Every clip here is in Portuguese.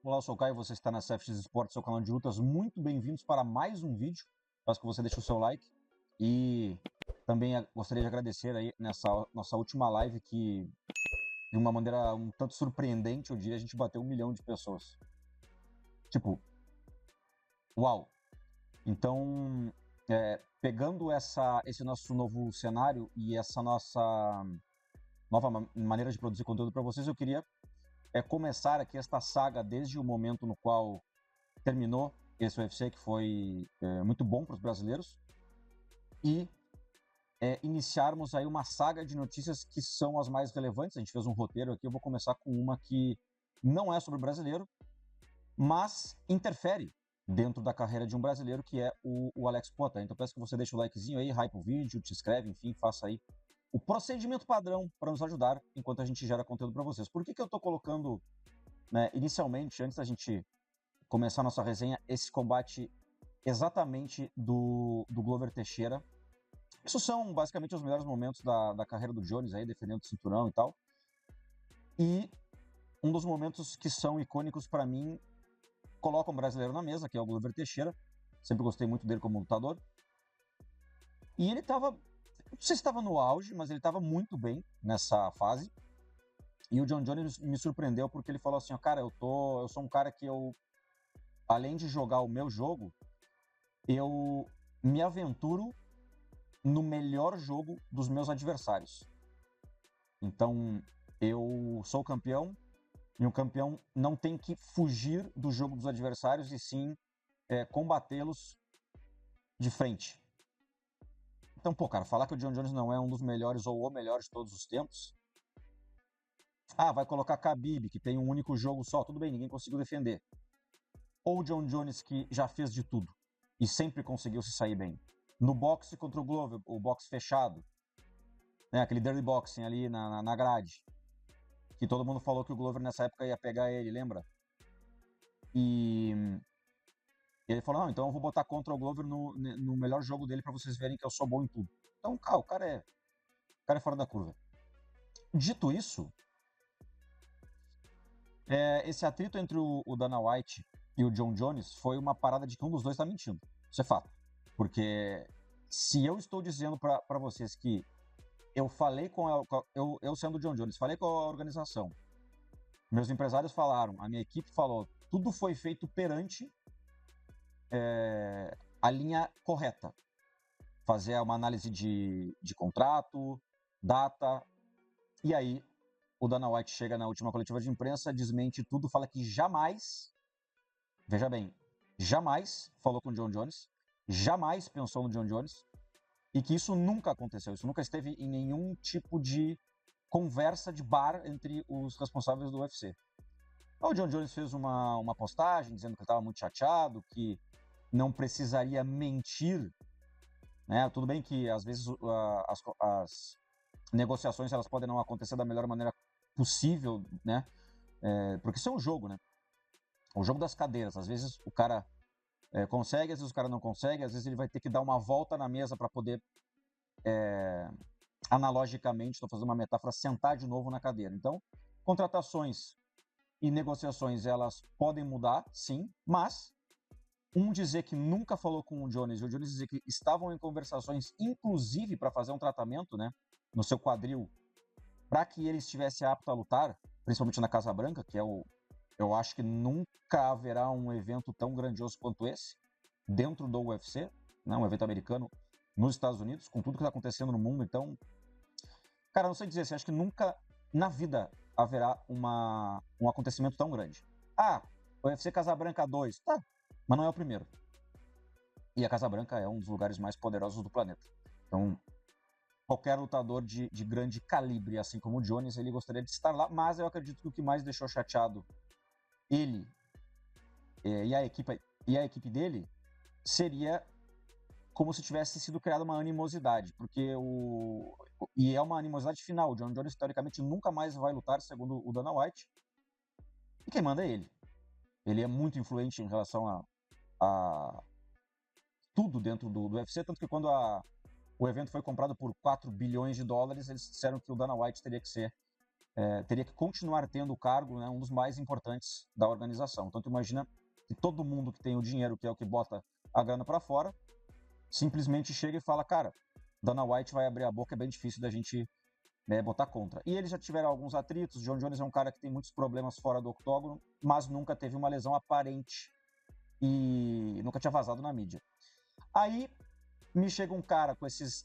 Olá, eu sou o Caio, você está na CFX Esportes, seu canal de lutas. Muito bem-vindos para mais um vídeo. Peço que você deixe o seu like. E também gostaria de agradecer aí nessa nossa última live que, de uma maneira um tanto surpreendente, eu diria, a gente bateu 1 milhão de pessoas. Tipo, uau! Então, pegando esse nosso novo cenário e essa nossa nova maneira de produzir conteúdo para vocês, eu queria começar aqui esta saga desde o momento no qual terminou esse UFC, que foi muito bom para os brasileiros, e iniciarmos aí uma saga de notícias que são as mais relevantes. A gente fez um roteiro aqui, eu vou começar com uma que não é sobre o brasileiro, mas interfere dentro da carreira de um brasileiro, que é o Alex Poatan. Então peço que você deixe o likezinho aí, hype o vídeo, te inscreve, enfim, faça aí o procedimento padrão para nos ajudar enquanto a gente gera conteúdo para vocês. Por que eu estou colocando, inicialmente, antes da gente começar a nossa resenha, esse combate exatamente do Glover Teixeira? Isso são basicamente os melhores momentos da carreira do Jones aí, defendendo o cinturão e tal. E um dos momentos que são icônicos para mim, coloca um brasileiro na mesa, que é o Glover Teixeira. Sempre gostei muito dele como lutador. E ele estava, não sei se estava no auge, mas ele estava muito bem nessa fase. E o John Jones me surpreendeu porque ele falou assim, ó, cara, eu sou um cara que além de jogar o meu jogo, eu me aventuro no melhor jogo dos meus adversários. Então, eu sou campeão, e um campeão não tem que fugir do jogo dos adversários, e sim combatê-los de frente. Então, pô, cara, falar que o John Jones não é um dos melhores ou o melhor de todos os tempos... Ah, vai colocar Khabib, que tem um único jogo só. Tudo bem, ninguém conseguiu defender. Ou o John Jones, que já fez de tudo e sempre conseguiu se sair bem. No boxe contra o Glover, o boxe fechado, né, aquele dirty boxing ali na grade, que todo mundo falou que o Glover nessa época ia pegar ele, lembra? E ele falou, não, então eu vou botar contra o Glover no melhor jogo dele para vocês verem que eu sou bom em tudo. Então, o cara é fora da curva. Dito isso, esse atrito entre o Dana White e o John Jones foi uma parada de que um dos dois tá mentindo. Isso é fato. Porque se eu estou dizendo para vocês que eu falei eu sendo o John Jones, falei com a organização, meus empresários falaram, a minha equipe falou, tudo foi feito perante a linha correta. Fazer uma análise de contrato, data, e aí o Dana White chega na última coletiva de imprensa, desmente tudo, fala que jamais, veja bem, jamais falou com o John Jones, jamais pensou no John Jones, e que isso nunca aconteceu, isso nunca esteve em nenhum tipo de conversa de bar entre os responsáveis do UFC. O John Jones fez uma postagem dizendo que ele estava muito chateado, que não precisaria mentir, né? Tudo bem que às vezes as negociações elas podem não acontecer da melhor maneira possível, né? Porque isso é um jogo, né? O jogo das cadeiras. Às vezes o cara consegue, às vezes o cara não consegue, às vezes ele vai ter que dar uma volta na mesa para poder, analogicamente, estou fazendo uma metáfora, sentar de novo na cadeira. Então, contratações e negociações, elas podem mudar, sim, mas dizer que nunca falou com o Jones e o Jones dizer que estavam em conversações, inclusive para fazer um tratamento, né, no seu quadril, para que ele estivesse apto a lutar, principalmente na Casa Branca, que eu acho que nunca haverá um evento tão grandioso quanto esse, dentro do UFC, né, um evento americano nos Estados Unidos, com tudo que está acontecendo no mundo. Então, cara, não sei dizer assim, acho que nunca na vida haverá um acontecimento tão grande. Ah, o UFC Casa Branca 2, tá, mas não é o primeiro. E a Casa Branca é um dos lugares mais poderosos do planeta. Então, qualquer lutador de grande calibre, assim como o Jones, ele gostaria de estar lá, mas eu acredito que o que mais deixou chateado ele e a equipe dele seria como se tivesse sido criada uma animosidade, porque e é uma animosidade final. O John Jones, teoricamente, nunca mais vai lutar, segundo o Dana White, e quem manda é ele. Ele é muito influente em relação a tudo dentro do UFC, tanto que quando o evento foi comprado por 4 bilhões de dólares, eles disseram que o Dana White teria que ser teria que continuar tendo o cargo, né, um dos mais importantes da organização. Então, tu imagina que todo mundo que tem o dinheiro, que é o que bota a grana para fora, simplesmente chega e fala, cara, Dana White vai abrir a boca, é bem difícil da gente, né, botar contra. E eles já tiveram alguns atritos. John Jones é um cara que tem muitos problemas fora do octógono, mas nunca teve uma lesão aparente e nunca tinha vazado na mídia. Aí me chega um cara com esses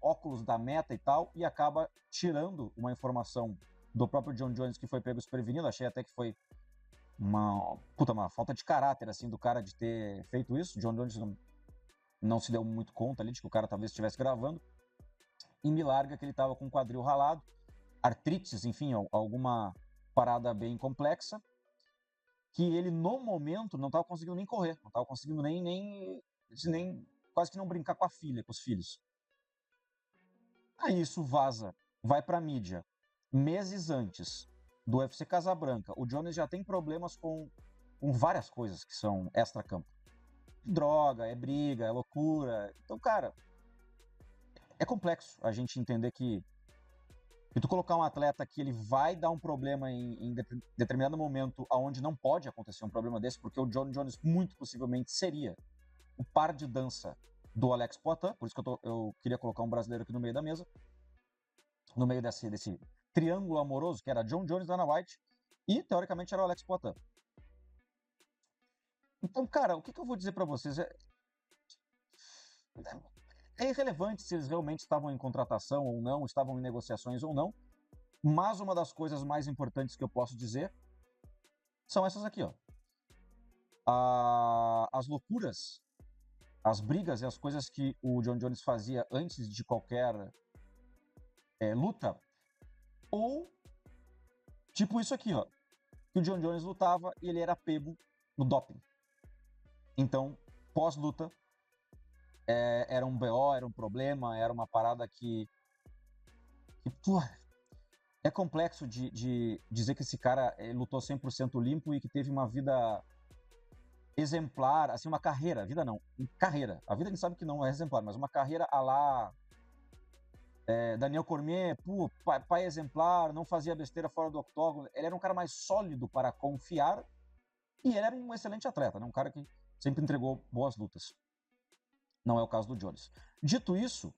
óculos da Meta e tal, e acaba tirando uma informação do próprio John Jones que foi pego desprevenido. Achei até que foi uma falta de caráter, assim, do cara de ter feito isso. John Jones não se deu muito conta ali de que o cara talvez estivesse gravando, e me larga que ele estava com o quadril ralado, artrites, enfim, alguma parada bem complexa, que ele, no momento, não estava conseguindo nem correr, não estava conseguindo nem quase que não brincar com a filha, com os filhos. Aí isso vaza, vai pra mídia. Meses antes do UFC Casabranca, o Jones já tem problemas com várias coisas que são extra-campo. Droga, é briga, é loucura. Então, cara, é complexo a gente entender que tu colocar um atleta que ele vai dar um problema em determinado momento aonde não pode acontecer um problema desse, porque o John Jones muito possivelmente seria o par de dança do Alex Poitin, por isso que eu queria colocar um brasileiro aqui no meio da mesa, no meio desse triângulo amoroso, que era John Jones, Dana White, e, teoricamente, era o Alex Poitin. Então, cara, o que eu vou dizer para vocês é irrelevante se eles realmente estavam em contratação ou não, estavam em negociações ou não, mas uma das coisas mais importantes que eu posso dizer são essas aqui, ó. As loucuras, as brigas e as coisas que o John Jones fazia antes de qualquer luta, ou tipo isso aqui, ó, que o John Jones lutava e ele era pego no doping. Então, pós-luta, era um BO, era um problema, era uma parada que é complexo de dizer que esse cara lutou 100% limpo e que teve uma vida exemplar, assim, uma carreira, vida não, carreira. A vida a gente sabe que não é exemplar, mas uma carreira à la Daniel Cormier, pai exemplar, não fazia besteira fora do octógono. Ele era um cara mais sólido para confiar e ele era um excelente atleta, né? Um cara que sempre entregou boas lutas. Não é o caso do Jones. Dito isso,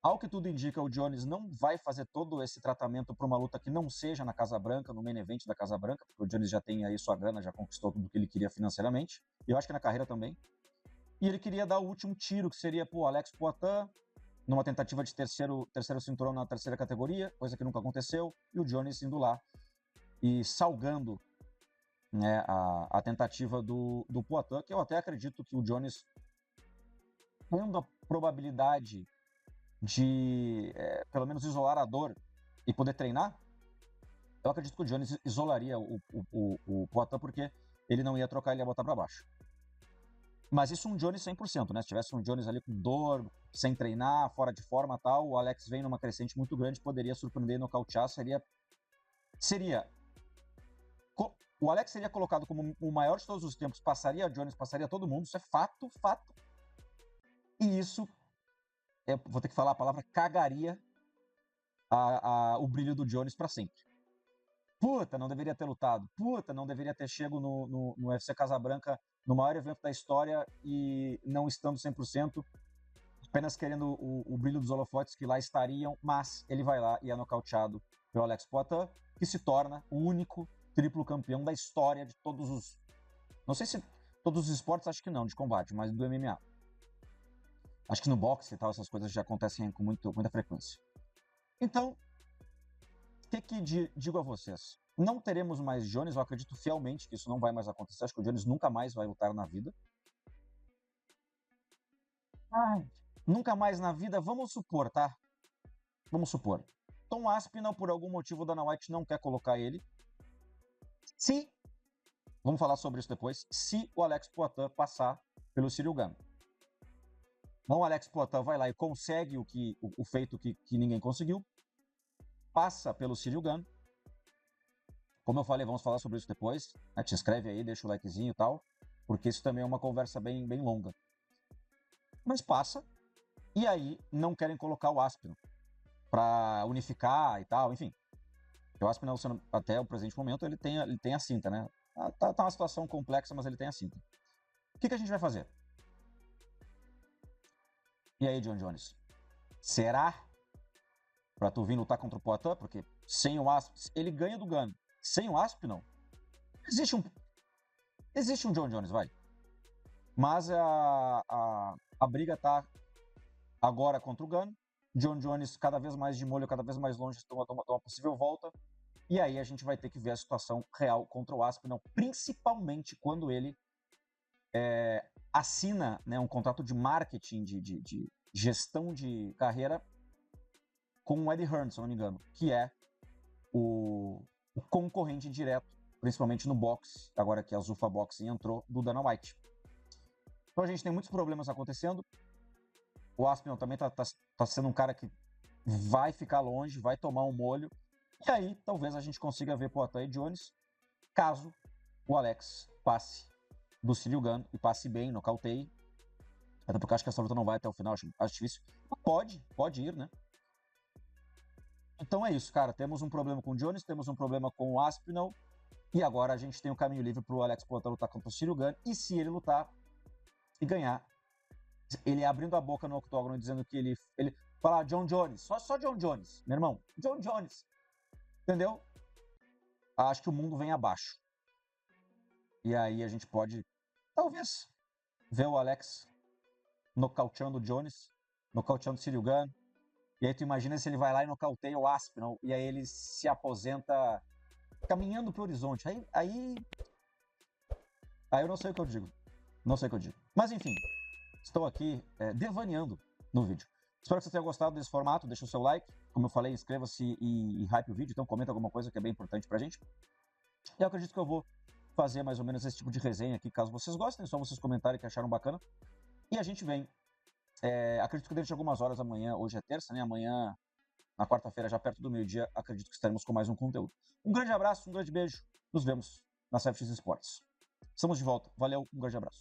ao que tudo indica, o Jones não vai fazer todo esse tratamento para uma luta que não seja na Casa Branca, no main event da Casa Branca, porque o Jones já tem aí sua grana, já conquistou tudo que ele queria financeiramente, e eu acho que na carreira também. E ele queria dar o último tiro, que seria pro Alex Poitin, numa tentativa de terceiro cinturão na terceira categoria, coisa que nunca aconteceu, e o Jones indo lá e salgando, né, a tentativa do Poitin, que eu até acredito que o Jones, tendo a probabilidade de, pelo menos, isolar a dor e poder treinar, eu acredito que o Jones isolaria o Poitin, porque ele não ia trocar, ele ia botar para baixo. Mas isso um Jones 100%, né? Se tivesse um Jones ali com dor, sem treinar, fora de forma e tal, o Alex vem numa crescente muito grande, poderia surpreender e nocautear, o Alex seria colocado como o maior de todos os tempos, passaria Jones, passaria todo mundo, isso é fato. E isso, vou ter que falar a palavra, cagaria o brilho do Jones para sempre. Puta, não deveria ter lutado. Puta, não deveria ter chego no UFC Casabranca, no maior evento da história, e não estando 100%, apenas querendo o brilho dos holofotes que lá estariam, mas ele vai lá e é nocauteado pelo Alex Poitin, que se torna o único triplo campeão da história de todos os... Não sei se todos os esportes, acho que não, de combate, mas do MMA. Acho que no boxe e tal, essas coisas já acontecem com muita frequência. Então, o que digo a vocês? Não teremos mais Jones, eu acredito fielmente que isso não vai mais acontecer. Acho que o Jones nunca mais vai lutar na vida. Nunca mais na vida, vamos supor, tá? Vamos supor. Tom Aspinall, por algum motivo, o Dana White não quer colocar ele. Vamos falar sobre isso depois, se o Alex Poitin passar pelo Ciryl Gane. Então o Alex Poitin vai lá e consegue o feito que ninguém conseguiu, passa pelo Ciryl Gane. Como eu falei, vamos falar sobre isso depois. Né? Te inscreve aí, deixa o likezinho e tal, porque isso também é uma conversa bem longa. Mas passa, e aí não querem colocar o Aspinall. para unificar e tal, enfim. O Aspinall, até o presente momento, ele tem a cinta, né? Tá uma situação complexa, mas ele tem a cinta. O que a gente vai fazer? E aí, John Jones? Será pra tu vir lutar contra o Poitin? Porque sem o Aspinall, ele ganha do Gunn. Sem o Aspinall, existe um John Jones, vai. Mas a briga tá agora contra o Gunn. John Jones cada vez mais de molho, cada vez mais longe de uma possível volta. E aí a gente vai ter que ver a situação real contra o Aspinall, principalmente quando ele assina, né, um contrato de marketing, de gestão de carreira com o Eddie Hearn, se eu não me engano, que é o concorrente direto, principalmente no boxe, agora que a Zuffa Boxing entrou, do Dana White. Então a gente tem muitos problemas acontecendo. O Aspinall também tá sendo um cara que vai ficar longe, vai tomar um molho. E aí, talvez a gente consiga ver Poitin e Jones, caso o Alex passe do Ciryl Gane e passe bem, nocauteie. Até porque eu acho que essa luta não vai até o final, acho difícil. Pode ir, né? Então é isso, cara. Temos um problema com o Jones, temos um problema com o Aspinall. E agora a gente tem o caminho livre pro Alex Poitin lutar contra o Ciryl Gane. E se ele lutar e ganhar, ele abrindo a boca no octógono dizendo que ele fala John Jones, só John Jones, meu irmão, John Jones. Entendeu? Acho que o mundo vem abaixo. E aí a gente pode, talvez, ver o Alex nocauteando o Jones, nocauteando o Ciryl Gane. E aí tu imagina se ele vai lá e nocauteia o Aspinall, e aí ele se aposenta caminhando pro horizonte. Aí eu não sei o que eu digo. Não sei o que eu digo. Mas enfim, estou aqui devaneando no vídeo. Espero que você tenha gostado desse formato, deixa o seu like. Como eu falei, inscreva-se e hype o vídeo, então comenta alguma coisa que é bem importante pra gente. E eu acredito que eu vou fazer mais ou menos esse tipo de resenha aqui, caso vocês gostem, só vocês comentarem que acharam bacana. E a gente vem, acredito que dentro de algumas horas amanhã, hoje é terça, né? Amanhã, na quarta-feira, já perto do meio-dia, acredito que estaremos com mais um conteúdo. Um grande abraço, um grande beijo, nos vemos na CFX Esportes. Estamos de volta, valeu, um grande abraço.